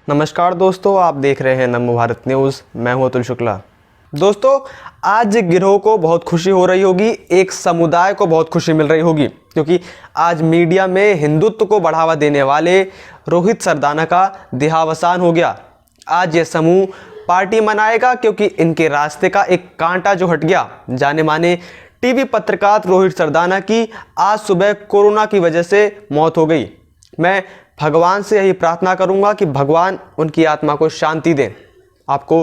नमस्कार दोस्तों, आप देख रहे हैं नमो भारत न्यूज़। मैं हूं अतुल शुक्ला। दोस्तों, आज गिरोह को बहुत खुशी हो रही होगी, एक समुदाय को बहुत खुशी मिल रही होगी, क्योंकि आज मीडिया में हिंदुत्व को बढ़ावा देने वाले रोहित सरदाना का देहावसान हो गया। आज ये समूह पार्टी मनाएगा क्योंकि इनके रास्ते का एक कांटा जो हट गया। जाने माने टीवी पत्रकार रोहित सरदाना की आज सुबह कोरोना की वजह से मौत हो गई। मैं भगवान से यही प्रार्थना करूंगा कि भगवान उनकी आत्मा को शांति दें। आपको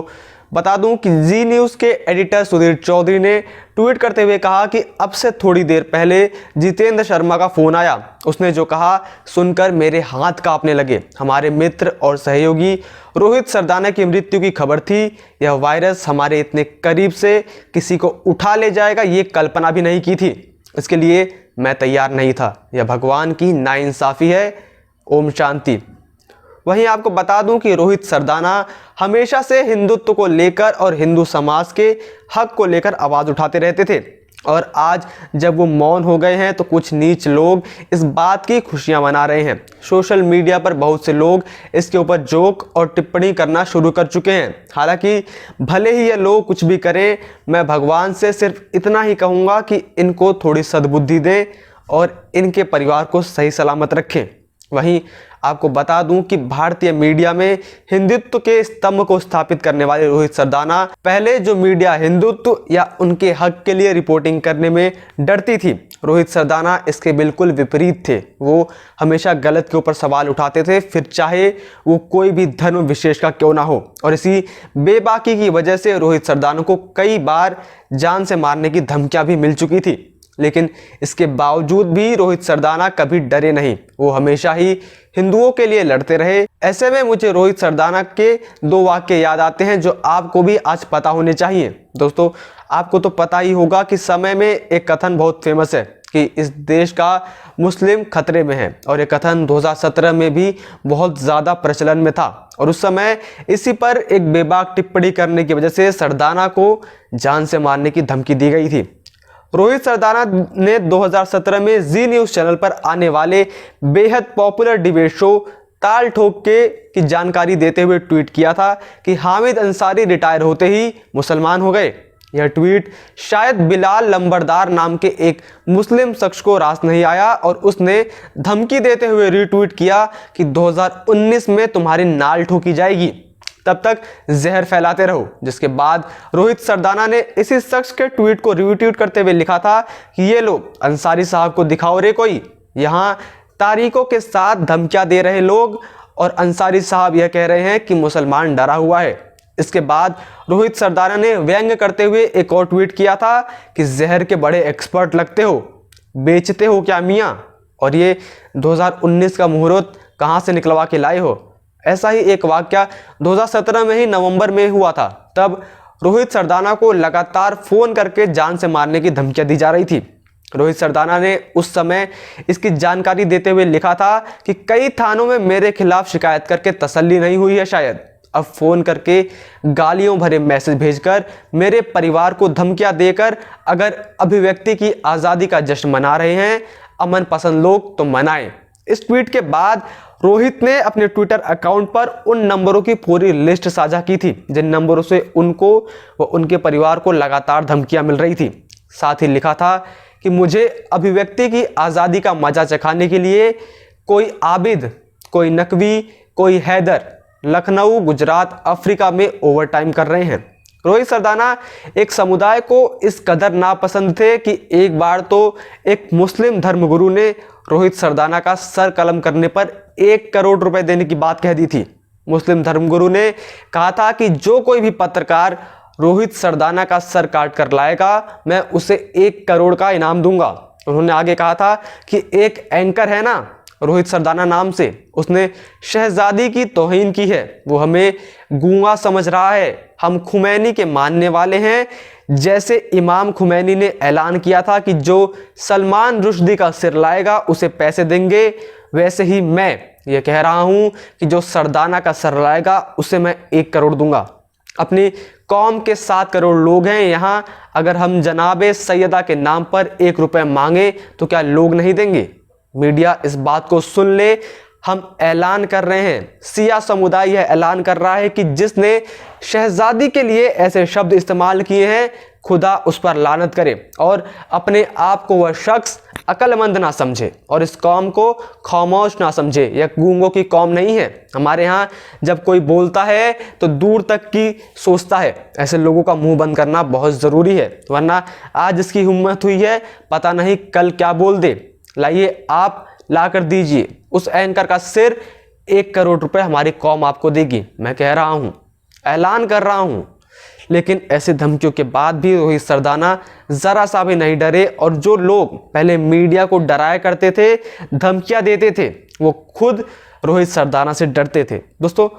बता दूं कि जी न्यूज़ के एडिटर सुधीर चौधरी ने ट्वीट करते हुए कहा कि अब से थोड़ी देर पहले जितेंद्र शर्मा का फ़ोन आया। उसने जो कहा सुनकर मेरे हाथ कांपने लगे। हमारे मित्र और सहयोगी रोहित सरदाना की मृत्यु की खबर थी। यह वायरस हमारे इतने करीब से किसी को उठा ले जाएगा, ये कल्पना भी नहीं की थी। इसके लिए मैं तैयार नहीं था। यह भगवान की नाइंसाफ़ी है। ओम शांति। वहीं आपको बता दूं कि रोहित सरदाना हमेशा से हिंदुत्व को लेकर और हिंदू समाज के हक को लेकर आवाज़ उठाते रहते थे, और आज जब वो मौन हो गए हैं तो कुछ नीच लोग इस बात की खुशियां मना रहे हैं। सोशल मीडिया पर बहुत से लोग इसके ऊपर जोक और टिप्पणी करना शुरू कर चुके हैं। हालांकि भले ही ये लोग कुछ भी करें, मैं भगवान से सिर्फ इतना ही कहूँगा कि इनको थोड़ी सद्बुद्धि दें और इनके परिवार को सही सलामत रखें। वहीं आपको बता दूं कि भारतीय मीडिया में हिंदुत्व के स्तंभ को स्थापित करने वाले रोहित सरदाना पहले जो मीडिया हिंदुत्व या उनके हक के लिए रिपोर्टिंग करने में डरती थी, रोहित सरदाना इसके बिल्कुल विपरीत थे। वो हमेशा गलत के ऊपर सवाल उठाते थे, फिर चाहे वो कोई भी धर्म विशेष का क्यों ना हो। और इसी बेबाकी की वजह से रोहित सरदाना को कई बार जान से मारने की धमकियां भी मिल चुकी थी, लेकिन इसके बावजूद भी रोहित सरदाना कभी डरे नहीं। वो हमेशा ही हिंदुओं के लिए लड़ते रहे। ऐसे में मुझे रोहित सरदाना के दो वाक्य याद आते हैं जो आपको भी आज पता होने चाहिए। दोस्तों, आपको तो पता ही होगा कि समय में एक कथन बहुत फेमस है कि इस देश का मुस्लिम खतरे में है, और ये कथन 2017 में भी बहुत ज़्यादा प्रचलन में था। और उस समय इसी पर एक बेबाक टिप्पणी करने की वजह से सरदाना को जान से मारने की धमकी दी गई थी। रोहित सरदाना ने 2017 में जी न्यूज़ चैनल पर आने वाले बेहद पॉपुलर डिबेट शो ताल ठोक के की जानकारी देते हुए ट्वीट किया था कि हामिद अंसारी रिटायर होते ही मुसलमान हो गए। यह ट्वीट शायद बिलाल लंबरदार नाम के एक मुस्लिम शख्स को रास नहीं आया, और उसने धमकी देते हुए रीट्वीट किया कि 2019 में तुम्हारी नाल ठोकी जाएगी, तब तक जहर फैलाते रहो। जिसके बाद रोहित सरदाना ने इसी शख्स के ट्वीट को रीट्वीट करते हुए लिखा था कि ये लो अंसारी साहब को दिखाओ रे कोई, यहाँ तारीखों के साथ धमकियां दे रहे लोग, और अंसारी साहब यह कह रहे हैं कि मुसलमान डरा हुआ है। इसके बाद रोहित सरदाना ने व्यंग्य करते हुए एक और ट्वीट किया था कि जहर के बड़े एक्सपर्ट लगते हो, बेचते हो क्या मियाँ, और ये 2019 का मुहूर्त कहाँ से निकलवा के लाए हो। ऐसा ही एक वाकया 2017 में ही नवंबर में हुआ था। तब रोहित सरदाना को लगातार फ़ोन करके जान से मारने की धमकियां दी जा रही थी। रोहित सरदाना ने उस समय इसकी जानकारी देते हुए लिखा था कि कई थानों में मेरे खिलाफ शिकायत करके तसल्ली नहीं हुई है, शायद अब फ़ोन करके गालियों भरे मैसेज भेजकर मेरे परिवार को धमकियां देकर अगर अभिव्यक्ति की आज़ादी का जश्न मना रहे हैं अमन पसंद लोग तो मनाएं। इस ट्वीट के बाद रोहित ने अपने ट्विटर अकाउंट पर उन नंबरों की पूरी लिस्ट साझा की थी जिन नंबरों से उनको व उनके परिवार को लगातार धमकियां मिल रही थी। साथ ही लिखा था कि मुझे अभिव्यक्ति की आज़ादी का मजा चखाने के लिए कोई आबिद, कोई नकवी, कोई हैदर लखनऊ, गुजरात, अफ्रीका में ओवरटाइम कर रहे हैं। रोहित सरदाना एक समुदाय को इस कदर नापसंद थे कि एक बार तो एक मुस्लिम धर्मगुरु ने रोहित सरदाना का सर कलम करने पर 1 करोड़ रुपए देने की बात कह दी थी। मुस्लिम धर्मगुरु ने कहा था कि जो कोई भी पत्रकार रोहित सरदाना का सर काट कर लाएगा, मैं उसे 1 करोड़ का इनाम दूंगा। उन्होंने आगे कहा था कि एक एंकर है ना रोहित सरदाना नाम से, उसने शहजादी की तौहीन की है, वो हमें गूंगा समझ रहा है। हम खुमैनी के मानने वाले हैं। जैसे इमाम खुमैनी ने ऐलान किया था कि जो सलमान रुश्दी का सिर लाएगा उसे पैसे देंगे, वैसे ही मैं ये कह रहा हूँ कि जो सरदाना का सर लाएगा उसे मैं 1 करोड़ दूंगा। अपनी कौम के 7 करोड़ लोग हैं यहाँ, अगर हम जनाबे सैयदा के नाम पर 1 रुपये मांगे तो क्या लोग नहीं देंगे? मीडिया इस बात को सुन ले। हम ऐलान कर रहे हैं, शिया समुदाय यह ऐलान कर रहा है कि जिसने शहजादी के लिए ऐसे शब्द इस्तेमाल किए हैं, खुदा उस पर लानत करे और अपने आप को वह शख्स अक्लमंद ना समझे और इस कौम को खामोश ना समझे। यह गूंगों की कौम नहीं है। हमारे यहाँ जब कोई बोलता है तो दूर तक की सोचता है। ऐसे लोगों का मुंह बंद करना बहुत ज़रूरी है, वरना आज इसकी हिम्मत हुई है, पता नहीं कल क्या बोल दे। लाइए आप ला कर दीजिए उस एंकर का सिर, 1 करोड़ रुपए हमारी कौम आपको देगी। मैं कह रहा हूँ, ऐलान कर रहा हूँ। लेकिन ऐसे धमकियों के बाद भी रोहित सरदाना ज़रा सा भी नहीं डरे और जो लोग पहले मीडिया को डराया करते थे, धमकियां देते थे, वो खुद रोहित सरदाना से डरते थे। दोस्तों,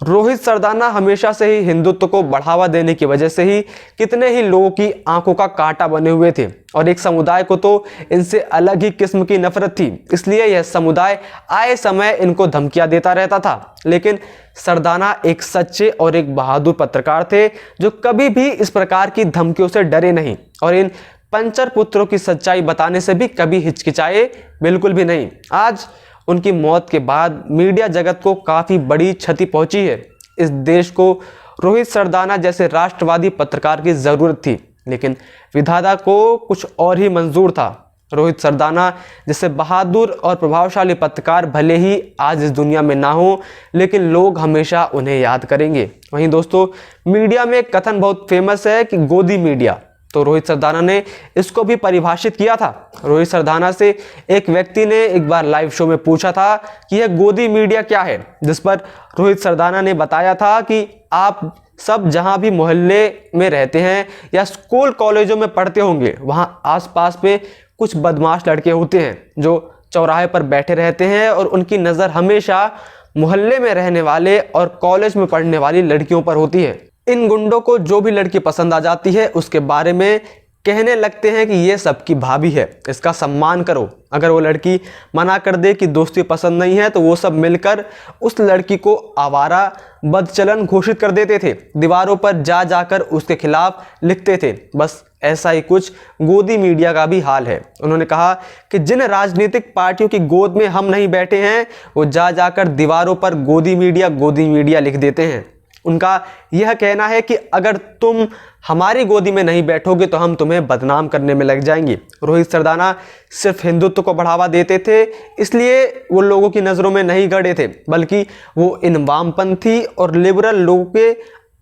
रोहित सरदाना हमेशा से ही हिंदुत्व को बढ़ावा देने की वजह से ही कितने ही लोगों की आंखों का कांटा बने हुए थे और एक समुदाय को तो इनसे अलग ही किस्म की नफरत थी। इसलिए यह समुदाय आए समय इनको धमकियां देता रहता था। लेकिन सरदाना एक सच्चे और एक बहादुर पत्रकार थे जो कभी भी इस प्रकार की धमकियों से डरे नहीं और इन पंचर पुत्रों की सच्चाई बताने से भी कभी हिचकिचाए बिल्कुल भी नहीं। आज उनकी मौत के बाद मीडिया जगत को काफ़ी बड़ी क्षति पहुंची है। इस देश को रोहित सरदाना जैसे राष्ट्रवादी पत्रकार की ज़रूरत थी, लेकिन विधाता को कुछ और ही मंजूर था। रोहित सरदाना जैसे बहादुर और प्रभावशाली पत्रकार भले ही आज इस दुनिया में ना हो, लेकिन लोग हमेशा उन्हें याद करेंगे। वहीं दोस्तों, मीडिया में एक कथन बहुत फेमस है कि गोदी मीडिया, तो रोहित सरदाना ने इसको भी परिभाषित किया था। रोहित सरदाना से एक व्यक्ति ने एक बार लाइव शो में पूछा था कि यह गोदी मीडिया क्या है, जिस पर रोहित सरदाना ने बताया था कि आप सब जहां भी मोहल्ले में रहते हैं या स्कूल कॉलेजों में पढ़ते होंगे, वहां आसपास में कुछ बदमाश लड़के होते हैं जो चौराहे पर बैठे रहते हैं और उनकी नज़र हमेशा मोहल्ले में रहने वाले और कॉलेज में पढ़ने वाली लड़कियों पर होती है। इन गुंडों को जो भी लड़की पसंद आ जाती है उसके बारे में कहने लगते हैं कि ये सबकी भाभी है, इसका सम्मान करो। अगर वो लड़की मना कर दे कि दोस्ती पसंद नहीं है तो वो सब मिलकर उस लड़की को आवारा बदचलन घोषित कर देते थे, दीवारों पर जा जाकर उसके खिलाफ लिखते थे। बस ऐसा ही कुछ गोदी मीडिया का भी हाल है। उन्होंने कहा कि जिन राजनीतिक पार्टियों की गोद में हम नहीं बैठे हैं, वो जा जाकर दीवारों पर गोदी मीडिया लिख देते हैं। उनका यह कहना है कि अगर तुम हमारी गोदी में नहीं बैठोगे तो हम तुम्हें बदनाम करने में लग जाएंगे। रोहित सरदाना सिर्फ हिंदुत्व को बढ़ावा देते थे, इसलिए वो लोगों की नज़रों में नहीं गड़े थे, बल्कि वो इन वामपंथी और लिबरल लोगों के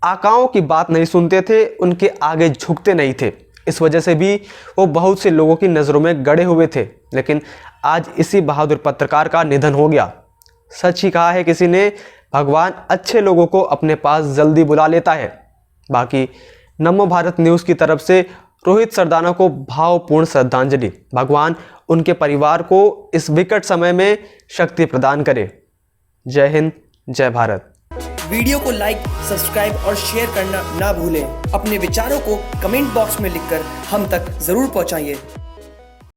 आकाओं की बात नहीं सुनते थे, उनके आगे झुकते नहीं थे। इस वजह से भी वो बहुत से लोगों की नज़रों में गड़े हुए थे। लेकिन आज इसी बहादुर पत्रकार का निधन हो गया। सच ही कहा है किसी ने, भगवान अच्छे लोगों को अपने पास जल्दी बुला लेता है। बाकी नमो भारत न्यूज़ की तरफ से रोहित सरदाना को भावपूर्ण श्रद्धांजलि। भगवान उनके परिवार को इस विकट समय में शक्ति प्रदान करे। जय हिंद, जय भारत। वीडियो को लाइक, सब्सक्राइब और शेयर करना ना भूलें। अपने विचारों को कमेंट बॉक्स में लिखकर हम तक जरूर पहुंचाइए।